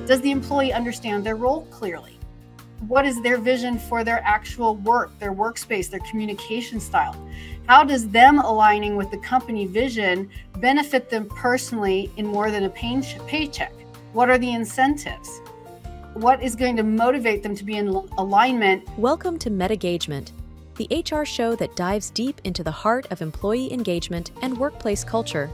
Does the employee understand their role clearly? What is their vision for their actual work, their workspace, their communication style? How does them aligning with the company vision benefit them personally in more than a paycheck? What are the incentives? What is going to motivate them to be in alignment? Welcome to MetaGagement, the HR show that dives deep into the heart of employee engagement and workplace culture.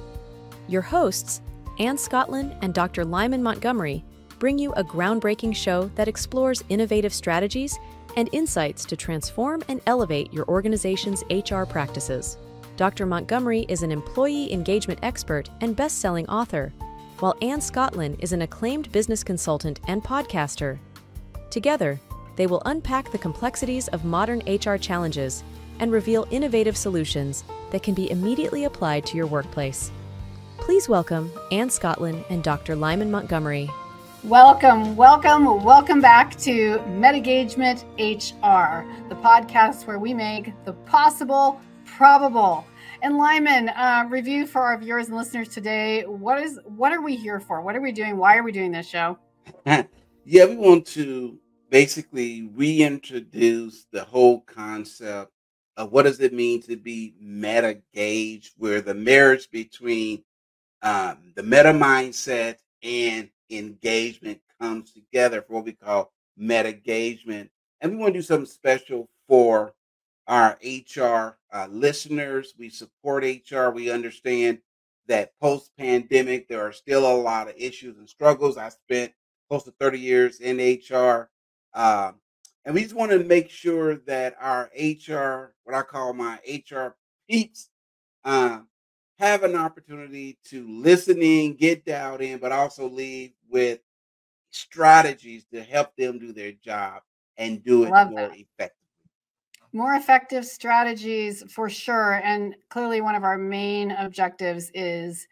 Your hosts, Ann Scottlin and Dr. Lyman Montgomery, bring you a groundbreaking show that explores innovative strategies and insights to transform and elevate your organization's HR practices. Dr. Montgomery is an employee engagement expert and best-selling author, while Ann Scottlin is an acclaimed business consultant and podcaster. Together, they will unpack the complexities of modern HR challenges and reveal innovative solutions that can be immediately applied to your workplace. Please welcome Ann Scottlin and Dr. Lyman Montgomery. Welcome back to MetaGagement-HR, the podcast where we make the possible probable. And Lyman, review for our viewers and listeners today. What are we here for? What are we doing? Why are we doing this show? Yeah, we want to basically reintroduce the whole concept of what does it mean to be meta-gaged, where the marriage between the meta mindset and engagement comes together for what we call MetaGagement. And we want to do something special for our HR listeners. We support HR. We understand that post-pandemic, there are still a lot of issues and struggles. I spent close to 30 years in HR. And we just want to make sure that our HR, what I call my HR peeps, have an opportunity to listen in, get dialed in, but also leave with strategies to help them do their job and do it more effectively. More effective strategies for sure. And clearly one of our main objectives is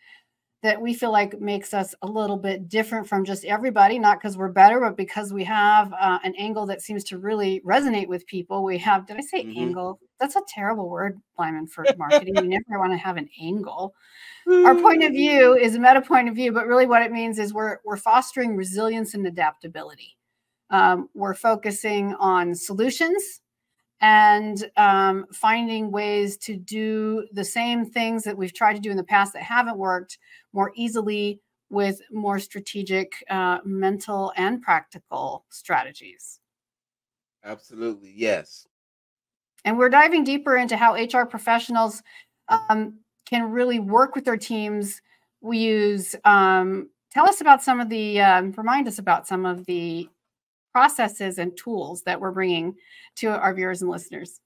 that we feel like makes us a little bit different from just everybody, not because we're better, but because we have an angle that seems to really resonate with people. We have, did I say angle? That's a terrible word, Lyman, for marketing. You never want to have an angle. Our point of view is a meta point of view, but really what it means is we're fostering resilience and adaptability. We're focusing on solutions and finding ways to do the same things that we've tried to do in the past that haven't worked more easily with more strategic, mental and practical strategies. Absolutely, yes. And we're diving deeper into how HR professionals can really work with their teams. We use, remind us about some of the processes and tools that we're bringing to our viewers and listeners.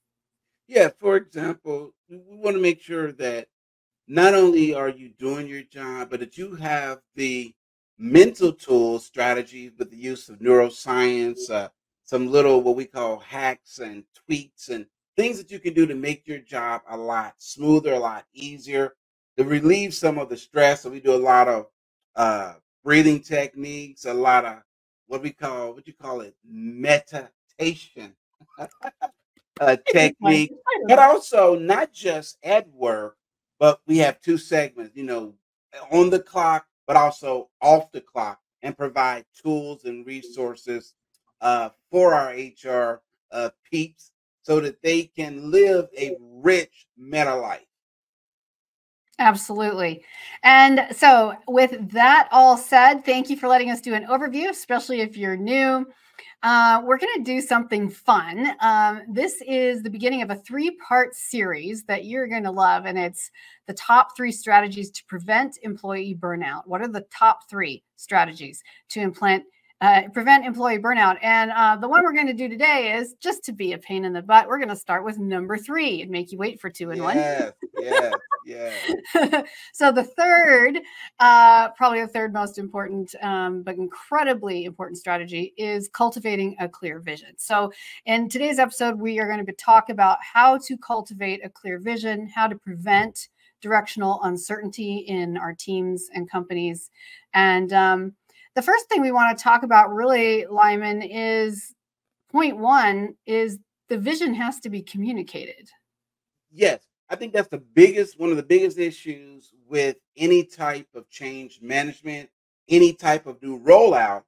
Yeah, for example, we want to make sure that not only are you doing your job, but that you have the mental tools, strategies with the use of neuroscience, some little what we call hacks and tweaks and things that you can do to make your job a lot smoother, a lot easier, to relieve some of the stress. So we do a lot of breathing techniques, a lot of what you call it, meditation technique, but also not just at work, but we have two segments, on the clock, but also off the clock, and provide tools and resources for our HR peeps so that they can live a rich meta life. Absolutely. And so with that all said, thank you for letting us do an overview, especially if you're new. We're going to do something fun. This is the beginning of a 3-part series that you're going to love, and it's the top 3 strategies to prevent employee burnout. What are the top 3 strategies to prevent employee burnout? And the one we're going to do today is, just to be a pain in the butt, we're going to start with number 3 and make you wait for 2 and 1. Yeah. So the third, probably the third most important, but incredibly important strategy is cultivating a clear vision. So in today's episode, we are going to talk about how to cultivate a clear vision, how to prevent directional uncertainty in our teams and companies. And the first thing we want to talk about really, Lyman, is point 1 is the vision has to be communicated. Yes. I think that's one of the biggest issues with any type of change management, any type of new rollout,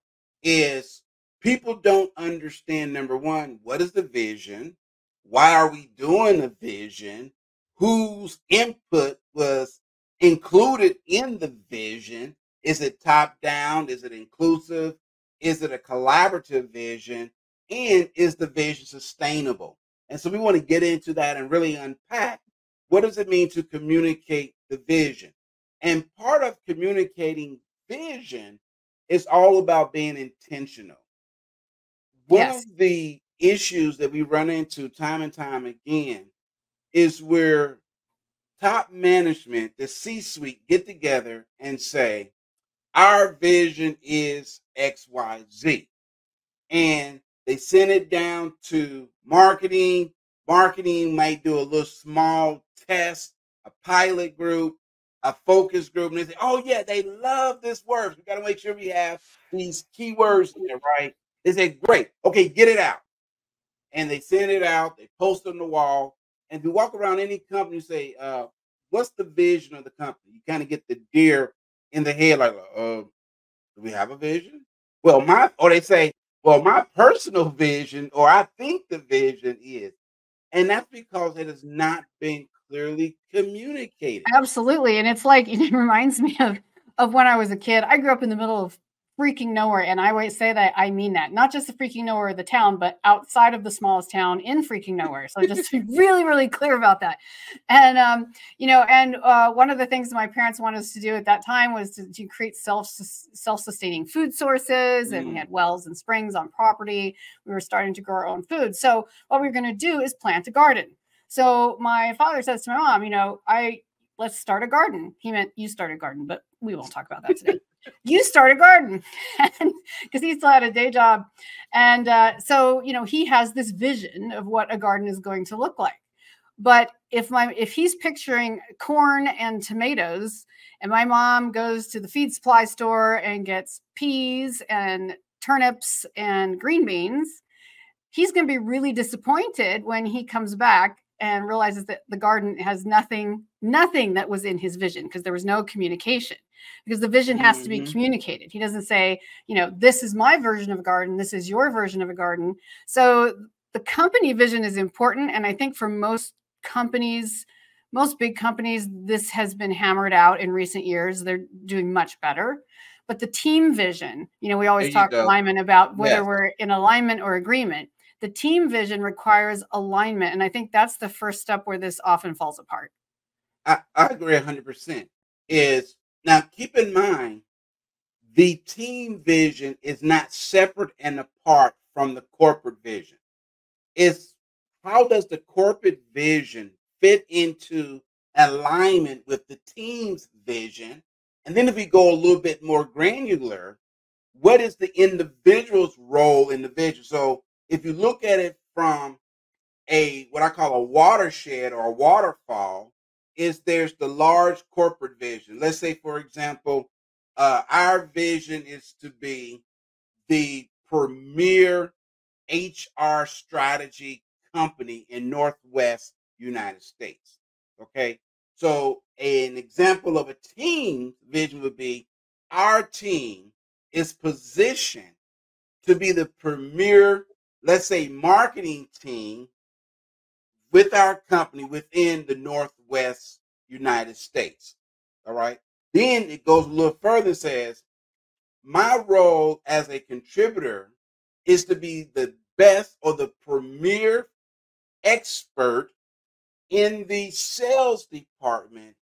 is people don't understand, number one, what is the vision? Why are we doing the vision? Whose input was included in the vision? Is it top down? Is it inclusive? Is it a collaborative vision? And is the vision sustainable? And so we want to get into that and really unpack what does it mean to communicate the vision? And part of communicating vision is all about being intentional. One Yes. of the issues that we run into time and time again is where top management, the C suite, get together and say, our vision is XYZ. And they send it down to marketing. Marketing might do a little small test, a pilot group, a focus group, and they say, oh, yeah, they love this word. We got to make sure we have these keywords there, right? They say, great. Okay, get it out. And they send it out. They post it on the wall. And if you walk around any company, you say, what's the vision of the company? You kind of get the deer in the head, like, do we have a vision? Well, or they say, well, my personal vision, or I think the vision is. And that's because it has not been clearly communicated. Absolutely. And it's like, it reminds me of when I was a kid. I grew up in the middle of freaking nowhere. And I always say that I mean that, not just the freaking nowhere of the town, but outside of the smallest town in freaking nowhere. So just to be really, really clear about that. And, one of the things my parents wanted us to do at that time was to create self-sustaining food sources. And we had wells and springs on property. We were starting to grow our own food. So what we were going to do is plant a garden. So my father says to my mom, let's start a garden. He meant you start a garden, but we won't talk about that today. You start a garden, because he still had a day job. And so he has this vision of what a garden is going to look like. But if he's picturing corn and tomatoes, and my mom goes to the feed supply store and gets peas and turnips and green beans, he's going to be really disappointed when he comes back and realizes that the garden has nothing that was in his vision, because there was no communication, because the vision has to be communicated. He doesn't say, this is my version of a garden, this is your version of a garden. So the company vision is important. And I think for most big companies, this has been hammered out in recent years. They're doing much better. But the team vision, we always talk, Lyman, about whether we're in alignment or agreement. The team vision requires alignment. And I think that's the first step where this often falls apart. I agree 100%. Now, keep in mind, the team vision is not separate and apart from the corporate vision. It's how does the corporate vision fit into alignment with the team's vision? And then if we go a little bit more granular, what is the individual's role in the vision? So if you look at it from what I call a watershed or a waterfall, there's the large corporate vision. Let's say, for example, our vision is to be the premier HR strategy company in Northwest United States. Okay. So an example of a team vision would be our team is positioned to be the premier, let's say, marketing team with our company within the Northwest United States. All right. Then it goes a little further and says, my role as a contributor is to be the best or the premier expert in the sales department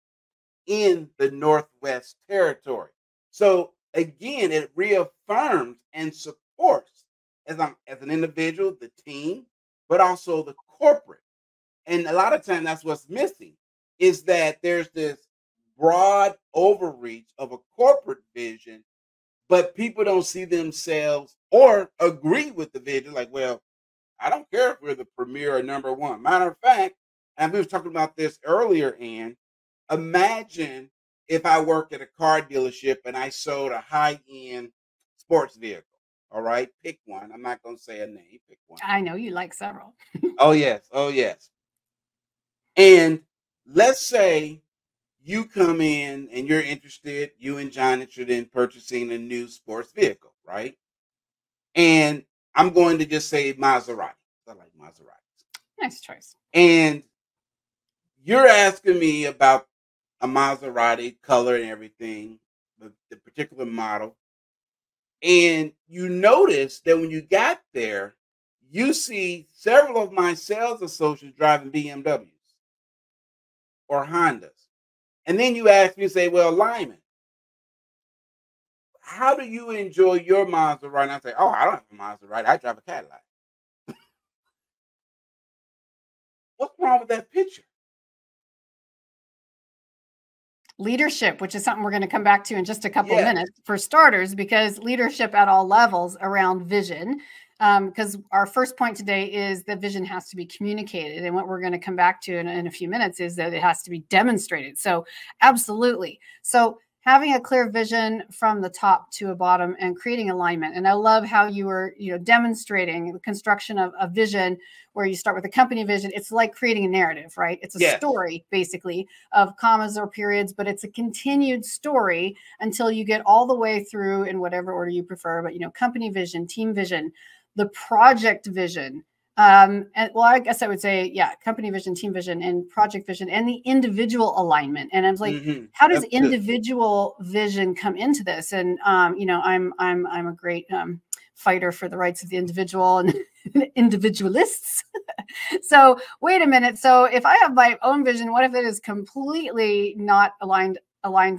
in the Northwest Territory. So again, it reaffirms and supports as an individual, the team, but also the corporate. And a lot of times that's what's missing, is that there's this broad overreach of a corporate vision, but people don't see themselves or agree with the vision. Like, well, I don't care if we're the premier or number one. Matter of fact, and we were talking about this earlier, Ann, imagine if I worked at a car dealership and I sold a high-end sports vehicle. All right, pick one. I'm not going to say a name. Pick one. I know you like several. Oh, yes. Oh, yes. And let's say you come in and you're interested, you and John interested in purchasing a new sports vehicle, right? And I'm going to just say Maserati. I like Maseratis. Nice choice. And you're asking me about a Maserati color and everything, the particular model. And you notice that when you got there, you see several of my sales associates driving BMWs or Hondas. And then you ask me, say, well, Lyman, how do you enjoy your Maserati? And I say, oh, I don't have a Maserati. I drive a Cadillac. What's wrong with that picture? Leadership, which is something we're going to come back to in just a couple of minutes for starters, because leadership at all levels around vision. Because our first point today is that vision has to be communicated. And what we're going to come back to in a few minutes is that it has to be demonstrated. So absolutely. So having a clear vision from the top to a bottom and creating alignment. And I love how you were, demonstrating the construction of a vision where you start with a company vision. It's like creating a narrative, right? It's a story basically of commas or periods, but it's a continued story until you get all the way through in whatever order you prefer. But, company vision, team vision, the project vision. And well, I guess I would say, company vision, team vision, and project vision, and the individual alignment. And I was like, how does individual vision come into this? And I'm a great fighter for the rights of the individual and individualists. So wait a minute. So if I have my own vision, what if it is completely not aligned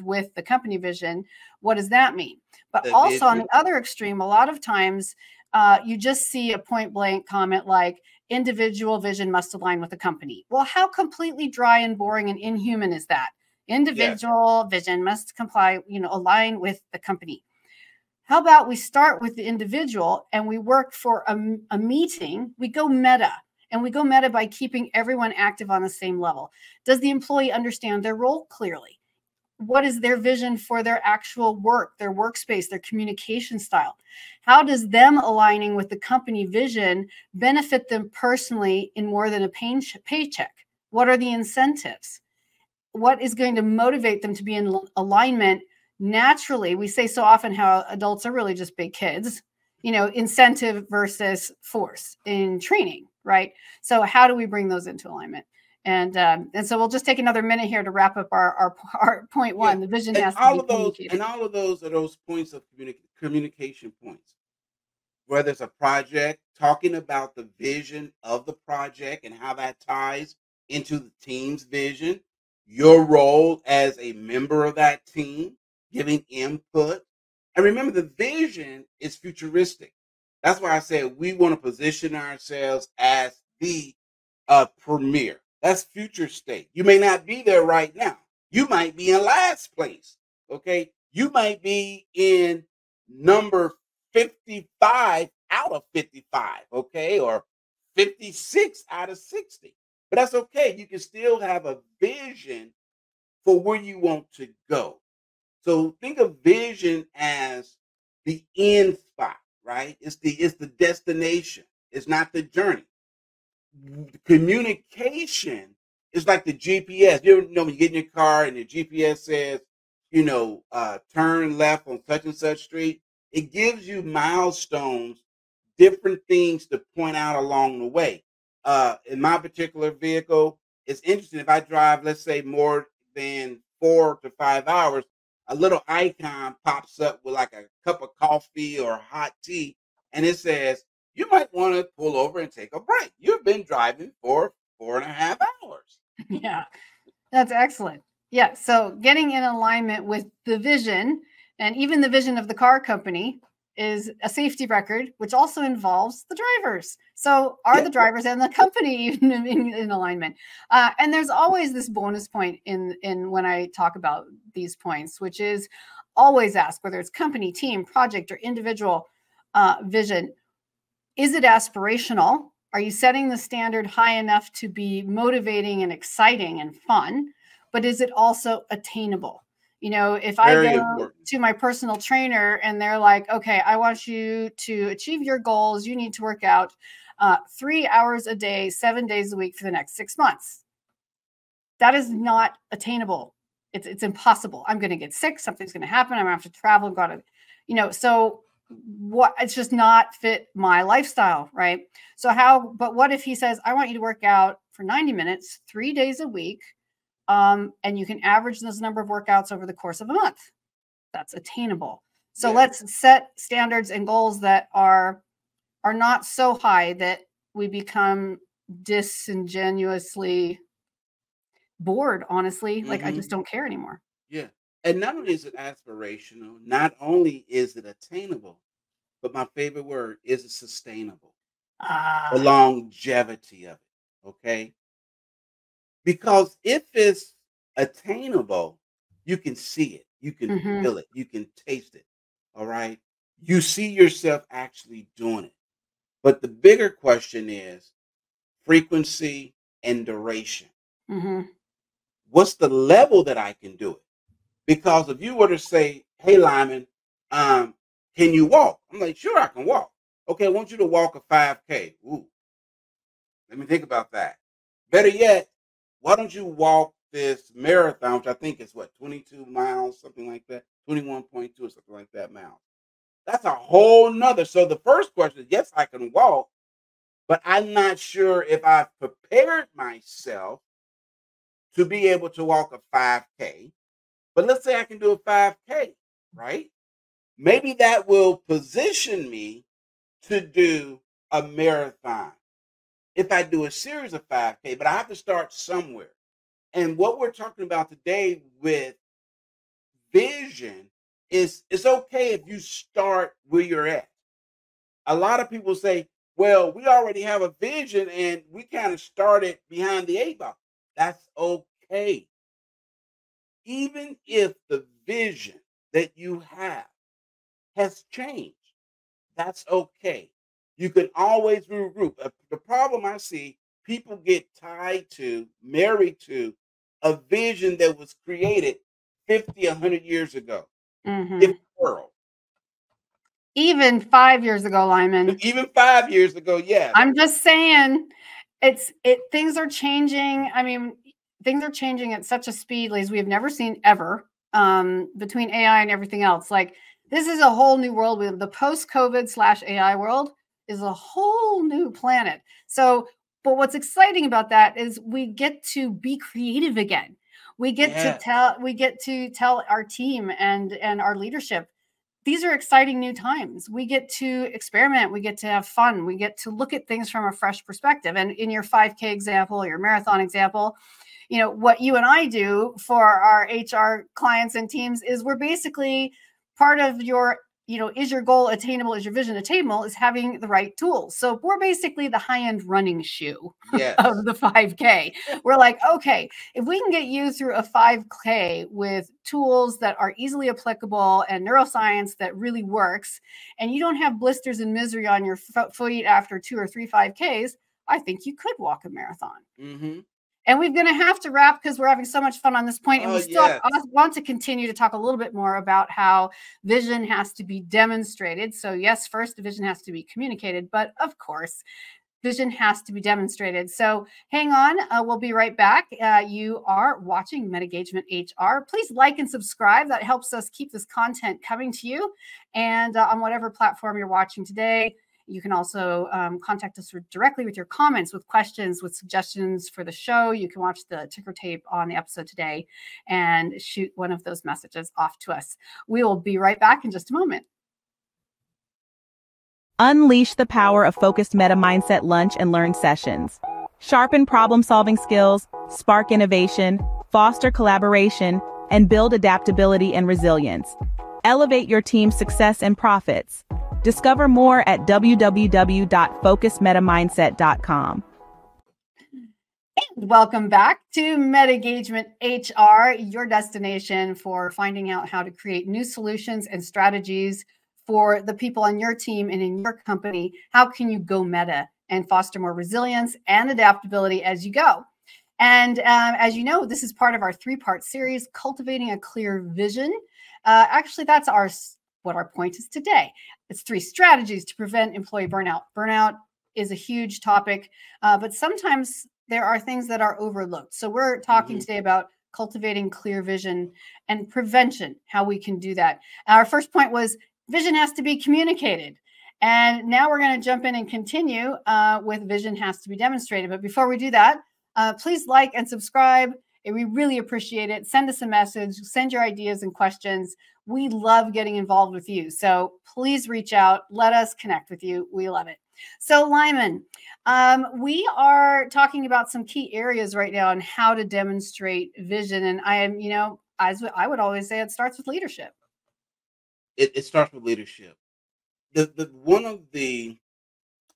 with the company vision? What does that mean? But also on the other extreme, a lot of times you just see a point blank comment like individual vision must align with the company. Well, how completely dry and boring and inhuman is that? Individual vision must align with the company. How about we start with the individual and we work for a meeting? We go meta, and we go meta by keeping everyone active on the same level. Does the employee understand their role clearly? What is their vision for their actual work, their workspace, their communication style? How does them aligning with the company vision benefit them personally in more than a paycheck? What are the incentives? What is going to motivate them to be in alignment naturally? We say so often how adults are really just big kids, incentive versus force in training, right? So how do we bring those into alignment? And so we'll just take another minute here to wrap up our point one. The vision has to be communicated. And all of those are those points of communication points. Whether it's a project, talking about the vision of the project and how that ties into the team's vision, your role as a member of that team, giving input. And remember, the vision is futuristic. That's why I said we want to position ourselves as the premier. That's future state. You may not be there right now. You might be in last place. Okay. You might be in number 55 out of 55. Okay. Or 56 out of 60. But that's okay. You can still have a vision for where you want to go. So think of vision as the end spot, right? It's the destination. It's not the journey. Communication is like the GPS. You know when you get in your car and the GPS says, turn left on such and such street. It gives you milestones, different things to point out along the way. In my particular vehicle, it's interesting. If I drive, let's say, more than 4 to 5 hours, a little icon pops up with like a cup of coffee or hot tea, and it says, you might want to pull over and take a break. You've been driving for 4.5 hours. Yeah, that's excellent. Yeah, so getting in alignment with the vision and even the vision of the car company is a safety record, which also involves the drivers. So are the drivers and the company even in alignment? And there's always this bonus point in when I talk about these points, which is always ask whether it's company, team, project, or individual vision. Is it aspirational? Are you setting the standard high enough to be motivating and exciting and fun? But is it also attainable? If I go to my personal trainer and they're like, okay, I want you to achieve your goals, you need to work out 3 hours a day, 7 days a week for the next 6 months. That is not attainable. It's impossible. I'm going to get sick. Something's going to happen. I'm going to have to travel and go to, so it's just not fit my lifestyle, right? So but what if he says, I want you to work out for 90 minutes, 3 days a week, and you can average this number of workouts over the course of a month. That's attainable. So let's set standards and goals that are not so high that we become disingenuously bored, honestly. Like, I just don't care anymore. Yeah. And not only is it aspirational, not only is it attainable, but my favorite word is it sustainable. The longevity of it. Okay. Because if it's attainable, you can see it, you can feel it, you can taste it. All right. You see yourself actually doing it. But the bigger question is frequency and duration. What's the level that I can do it? Because if you were to say, hey, Lyman, can you walk? I'm like, sure, I can walk. Okay, I want you to walk a 5K. Ooh, let me think about that. Better yet, why don't you walk this marathon, which I think is 22 miles, something like that, 21.2 or something like that miles. That's a whole nother. So the first question is, yes, I can walk, but I'm not sure if I've prepared myself to be able to walk a 5K. But let's say I can do a 5K, right? Maybe that will position me to do a marathon if I do a series of 5K, but I have to start somewhere. And what we're talking about today with vision is it's okay if you start where you're at. A lot of people say, well, we already have a vision and we kind of started behind the 8 ball. That's okay. Even if the vision that you have has changed, that's okay. You can always regroup. The problem I see, people get married to a vision that was created 50, 100 years ago. Different world. Even 5 years ago, Lyman. Even 5 years ago, yes. I'm just saying, things are changing. I mean, things are changing at such a speed as we have never seen ever, between AI and everything else. Like, this is a whole new world. The post-COVID/AI world is a whole new planet. So, but what's exciting about that is we get to be creative again. We get to tell our team and our leadership, these are exciting new times. We get to experiment. We get to have fun. We get to look at things from a fresh perspective. And in your 5K example, your marathon example, what you and I do for our HR clients and teams is we're basically part of your, is your goal attainable? Is your vision attainable? Is having the right tools. So we're basically the high-end running shoe of the 5K. We're like, okay, if we can get you through a 5K with tools that are easily applicable and neuroscience that really works, and you don't have blisters and misery on your feet after 2 or 3 5Ks, I think you could walk a marathon. And we're going to have to wrap because we're having so much fun on this point. And we still want to continue to talk a little bit more about how vision has to be demonstrated. So yes, first, vision has to be communicated, but of course, vision has to be demonstrated. So hang on. We'll be right back. You are watching MetaGagement-HR. Please like and subscribe. That helps us keep this content coming to you. And on whatever platform you're watching today, you can also contact us directly with your comments, with questions, with suggestions for the show. You can watch the ticker tape on the episode today and shoot one of those messages off to us. We will be right back in just a moment. Unleash the power of focused meta mindset lunch and learn sessions. Sharpen problem-solving skills, spark innovation, foster collaboration, and build adaptability and resilience. Elevate your team's success and profits. Discover more at www.focusedmetamindset.com. And welcome back to MetaGagement-HR, your destination for finding out how to create new solutions and strategies for the people on your team and in your company. How can you go meta and foster more resilience and adaptability as you go? And as you know, this is part of our 3-part series, Cultivating a Clear Vision. Actually, that's what our point is today. It's 3 strategies to prevent employee burnout. Burnout is a huge topic, but sometimes there are things that are overlooked. So we're talking today about cultivating clear vision and prevention, how we can do that. Our first point was vision has to be communicated. And now we're going to jump in and continue with vision has to be demonstrated. But before we do that, please like and subscribe. We really appreciate it. Send us a message, send your ideas and questions. We love getting involved with you. So please reach out. Let us connect with you. We love it. So Lyman, we are talking about some key areas right now on how to demonstrate vision. And I am, as I would always say, it starts with leadership. It starts with leadership. The one of the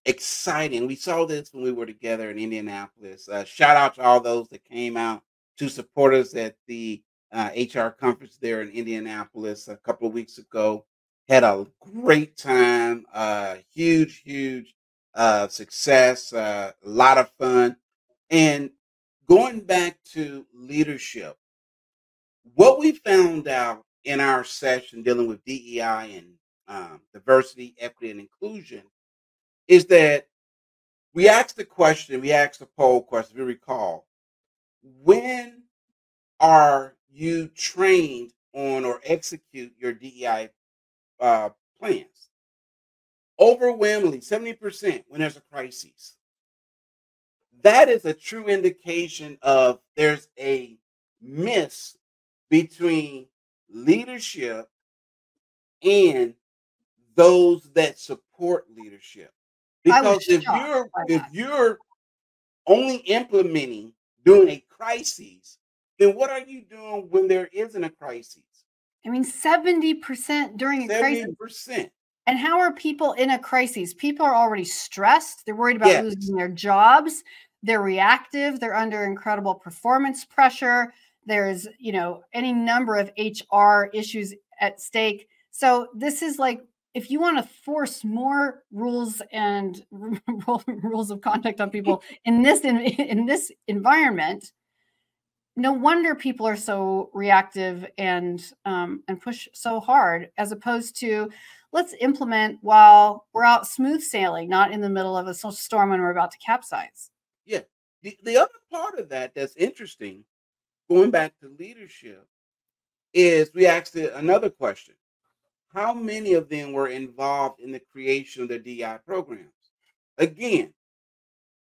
exciting, we saw this when we were together in Indianapolis. Shout out to all those that came out to support us at the HR conference there in Indianapolis a couple of weeks ago. Had a great time, huge success, a lot of fun. And going back to leadership, what we found out in our session dealing with DEI and diversity, equity, and inclusion is that we asked the poll question, if you recall, when are you trained on or execute your DEI plans? Overwhelmingly, 70% when there's a crisis. That is a true indication of there's a miss between leadership and those that support leadership. Because if you're only implementing during a crisis, then what are you doing when there isn't a crisis? I mean, 70% during a crisis. 70%. And how are people in a crisis? People are already stressed. They're worried about losing their jobs. They're reactive. They're under incredible performance pressure. There's, any number of HR issues at stake. So this is like, if you want to force more rules and rules of conduct on people in this environment, no wonder people are so reactive and push so hard, as opposed to let's implement while we're out smooth sailing, not in the middle of a storm when we're about to capsize. Yeah. The other part of that that's interesting, going back to leadership, is we asked another question. How many of them were involved in the creation of the DI programs? Again,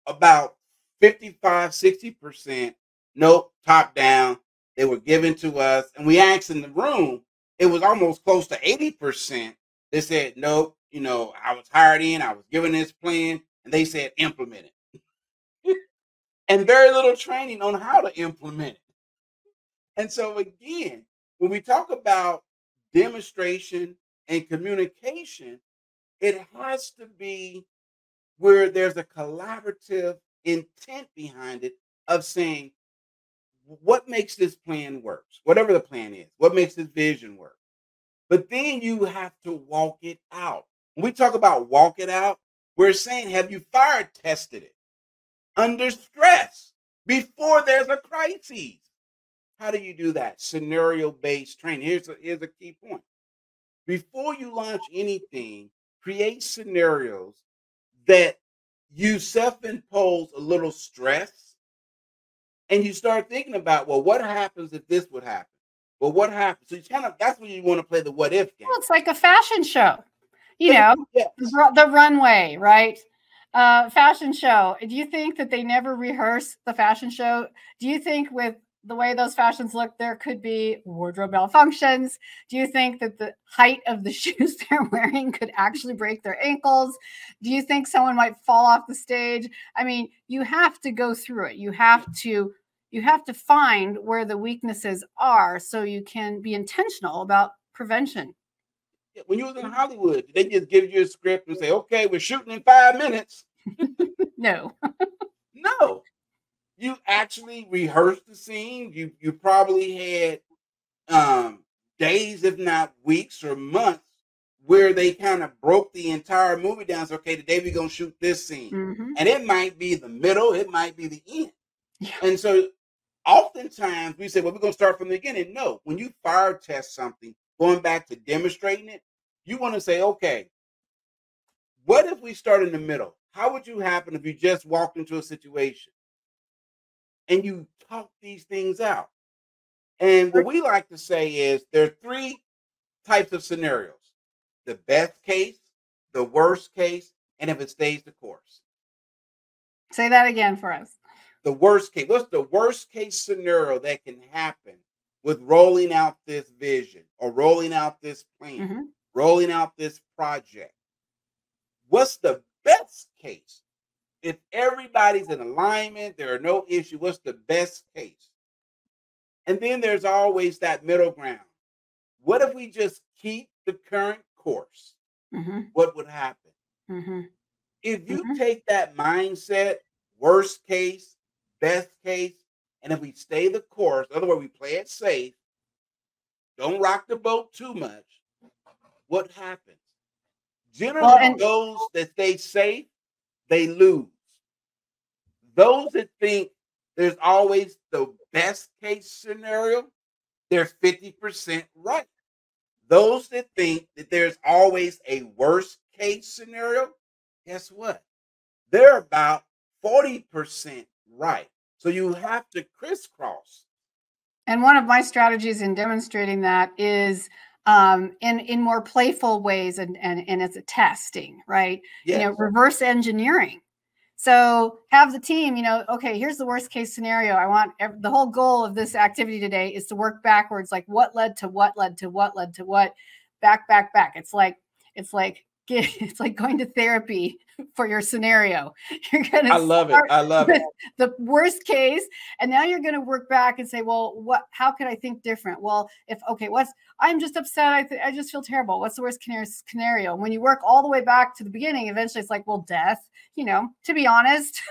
about 55, 60%, nope, top down. They were given to us. And we asked in the room, it was almost close to 80%. They said, nope, I was hired in, I was given this plan, and they said, implement it. And very little training on how to implement it. And so again, when we talk about demonstration and communication, it has to be where there's a collaborative intent behind it of saying, what makes this plan work? Whatever the plan is, what makes this vision work? But then you have to walk it out. When we talk about walk it out, we're saying, have you fire tested it under stress before there's a crisis? How do you do that? Scenario-based training. Here's a key point. Before you launch anything, create scenarios that you self-impose a little stress, and you start thinking about, well, what happens if this would happen? Well, what happens? So that's when you want to play the what if game. Well, it's like a fashion show, the runway, right? Fashion show. Do you think that they never rehearse the fashion show? Do you think with the way those fashions look, there could be wardrobe malfunctions? Do you think that the height of the shoes they're wearing could actually break their ankles? Do you think someone might fall off the stage? I mean, you have to go through it. You have to find where the weaknesses are so you can be intentional about prevention. When you was in Hollywood, they just give you a script and say, okay, we're shooting in 5 minutes. No. No. You actually rehearsed the scene. You probably had days, if not weeks or months, where they kind of broke the entire movie down. So, okay, today we're going to shoot this scene. Mm-hmm. And it might be the middle, it might be the end. Yeah. And so oftentimes we say, well, we're going to start from the beginning. No, when you fire test something, going back to demonstrating it, you want to say, okay, what if we start in the middle? How would you happen if you just walked into a situation and you talk these things out? And what we like to say is there are 3 types of scenarios. the best case, the worst case, and if it stays the course. Say that again for us. The worst case. What's the worst case scenario that can happen with rolling out this vision or rolling out this plan, rolling out this project? What's the best case? If everybody's in alignment, there are no issues. What's the best case? And then there's always that middle ground. What if we just keep the current course? What would happen? If you take that mindset, worst case, best case, and if we stay the course, in other words, we play it safe, don't rock the boat too much, what happens? Generally, those that stay safe, they lose. Those that think there's always the best case scenario, they're 50% right. Those that think that there's always a worst case scenario, guess what? They're about 40% right. So you have to crisscross. And one of my strategies in demonstrating that is in more playful ways and as a testing, right? Yes. You know, reverse engineering. So have the team, you know, okay, here's the worst case scenario. I want the whole goal of this activity today is to work backwards, like what led to what led to what led to what, back. It's like going to therapy for your scenario. You're going to I love it. The worst case. And now you're going to work back and say, well, how can I think different? Well, I'm just upset. I just feel terrible. What's the worst scenario? And when you work all the way back to the beginning, eventually it's like, well, death, you know, to be honest.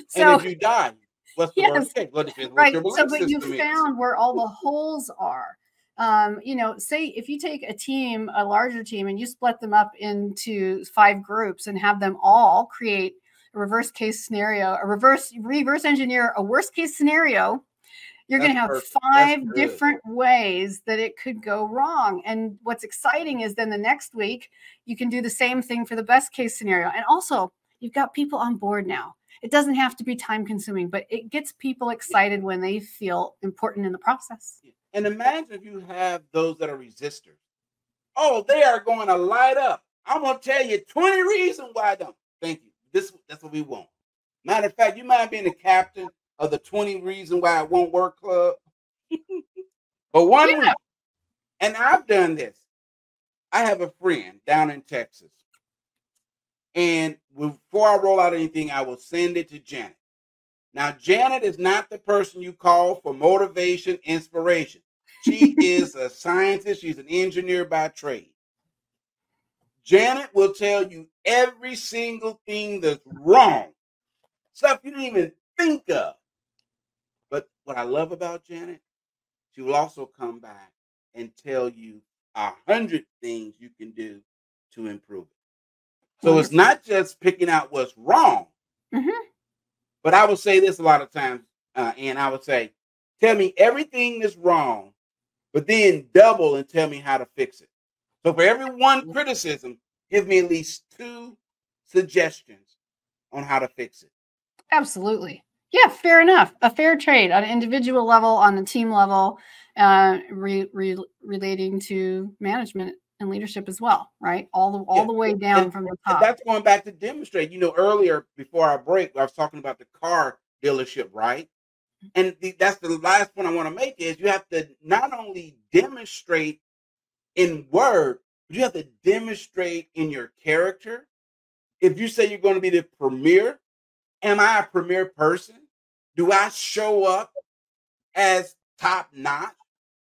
So, and if you die, what's the worst case? Right. So, but you found where all the holes are. You know, say if you take a larger team, and you split them up into 5 groups and have them all create a reverse case scenario, reverse engineer a worst case scenario, you're going to have 5 different ways that it could go wrong. And what's exciting is then the next week, you can do the same thing for the best case scenario. And also, you've got people on board now. It doesn't have to be time consuming, but it gets people excited when they feel important in the process. And imagine if you have those that are resistors. Oh, they are going to light up. I'm going to tell you 20 reasons why I don't. Thank you. That's what we want. Matter of fact, you might be the captain of the 20 reasons why it won't work club. But one reason. And I've done this. I have a friend down in Texas. And before I roll out anything, I will send it to Janet. Now, Janet is not the person you call for motivation, inspiration. She is a scientist. She's an engineer by trade. Janet will tell you every single thing that's wrong, stuff you didn't even think of. But what I love about Janet, she will also come back and tell you 100 things you can do to improve it. So it's not just picking out what's wrong. But I would say this a lot of times, and I would say, tell me everything that's wrong, but then double and tell me how to fix it. So for every one criticism, give me at least 2 suggestions on how to fix it. Absolutely. Yeah, fair enough. A fair trade on an individual level, on the team level, relating to management and leadership as well, right? All the way down from the top. And that's going back to demonstrate. You know, earlier before our break, I was talking about the car dealership, right? And that's the last point I want to make is you have to not only demonstrate in word, but you have to demonstrate in your character. If you say you're going to be the premier, am I a premier person? Do I show up as top notch?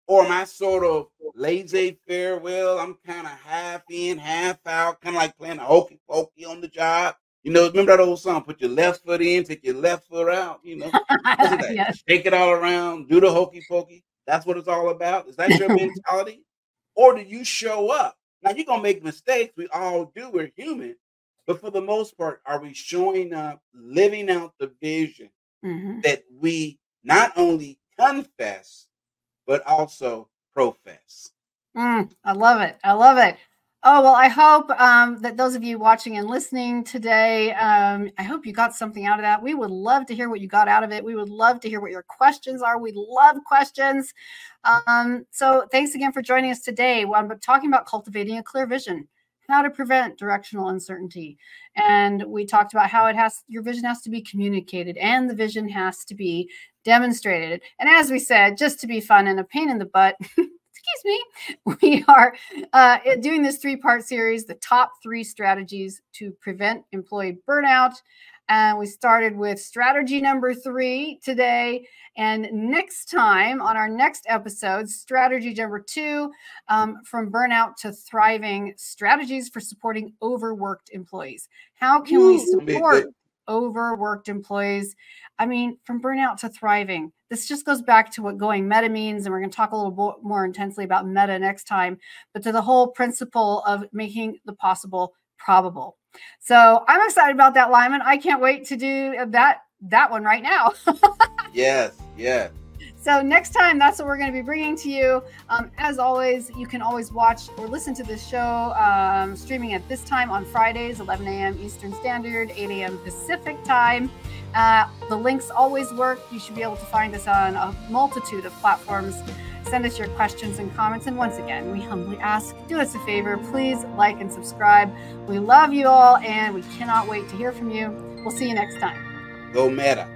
Or am I sort of laissez-faire? Well, I'm kind of half in, half out, kind of like playing a hokey pokey on the job. You know, remember that old song, put your left foot in, take your left foot out, you know. Yes. Shake it all around, do the hokey pokey. That's what it's all about. Is that your mentality? Or do you show up? Now, you're going to make mistakes. We all do. We're human. But for the most part, are we showing up, living out the vision that we not only confess, but also profess? I love it. I love it. Oh, well, I hope that those of you watching and listening today, I hope you got something out of that. We would love to hear what you got out of it. We would love to hear what your questions are. We love questions. So thanks again for joining us today. I'm talking about cultivating a clear vision. how to prevent directional uncertainty. And we talked about how your vision has to be communicated and the vision has to be demonstrated. And as we said, just to be fun and a pain in the butt, excuse me, we are doing this 3-part series, the top 3 strategies to prevent employee burnout. And we started with strategy number 3 today. And next time on our next episode, strategy number 2, from burnout to thriving, strategies for supporting overworked employees. How can we support overworked employees? I mean, from burnout to thriving. This just goes back to what going meta means. And we're going to talk a little more intensely about meta next time, but to the whole principle of making the possible probable. So I'm excited about that, Lyman. I can't wait to do that one right now. Yes, yes. So next time, that's what we're going to be bringing to you. As always, you can always watch or listen to this show streaming at this time on Fridays, 11 a.m. Eastern Standard, 8 a.m. Pacific time. The links always work. You should be able to find us on a multitude of platforms. Send us your questions and comments. And once again, we humbly ask, do us a favor, please like and subscribe. We love you all, and we cannot wait to hear from you. We'll see you next time. Go Meta.